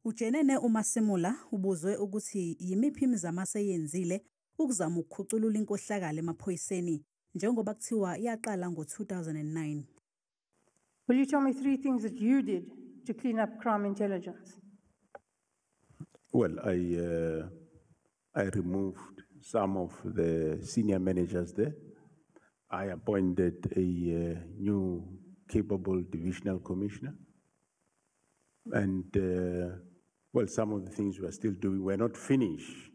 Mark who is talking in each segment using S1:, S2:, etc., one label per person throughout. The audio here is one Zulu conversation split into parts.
S1: uJenene uMasemula ubuzwe ukuthi yimiphi imizamo aseyenzile ukuzama ukukhuculula inkohlakalo emaphoyiseni njengoba kuthiwa yaqala ngo-2009.
S2: Will you tell me 3 things that you did to clean up crime intelligence?
S3: Well, I removed some of the senior managers there. I appointed a new capable divisional commissioner. And, well, some of the things we are still doing were not finished.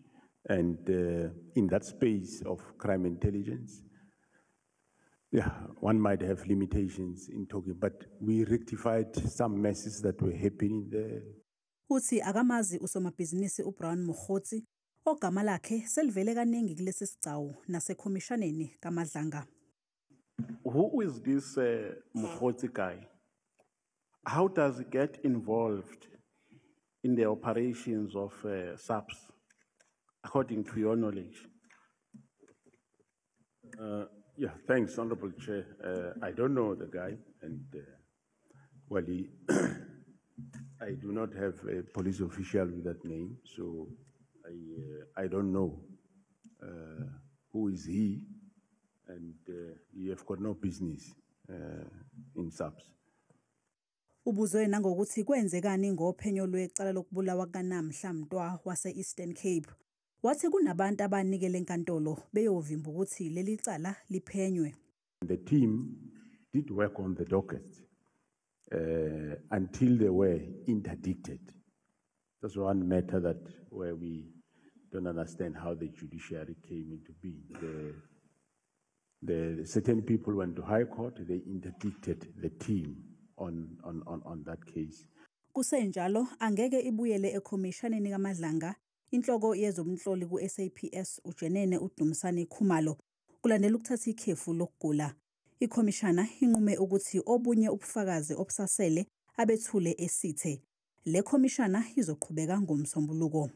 S3: And in that space of crime intelligence, yeah, one might have limitations in talking, but we rectified some messes that were happening there.
S1: Uthi akamazi usomabhizinisi uBrown Mokgotsi ogama lakhe selivele kaningi kulesi sigcawu nasekhomishaneni kaMadlanga.
S4: Who is this Mokgotsi guy? How does he get involved in the operations of SAPS, according to your knowledge?
S3: Yeah, thanks, Honorable Chair. I don't know the guy, and well, I do not have a police official with that name, so I don't know who is he, and you have got no business in SAPS.
S1: Ubuzwe nangokuthi kwenzekani ngophenyo lwecala lokubulawa kaNamhla Mntwa wase-Eastern Cape. Wathi kunabantu abanikele enkantolo beyovimba ukuthi leli cala liphenywe.
S3: The team did work on the docket until they were interdicted. That's one matter that where we don't understand how the judiciary came into being. The certain people went to High Court, they interdicted the team on that case.
S1: Kusenjalo angeke ibuyele ekhomishaneni kaMadlanga inhloko yezomnhloli ku-SAPS uJenene uDumisani Khumalo kulandela ukuthatha ikhefu lokugula. Ikhomishana inqume ukuthi obunye ubufakazi obusasele abethule esithe. Le khomishana izoqhubeka ngomsombuluko.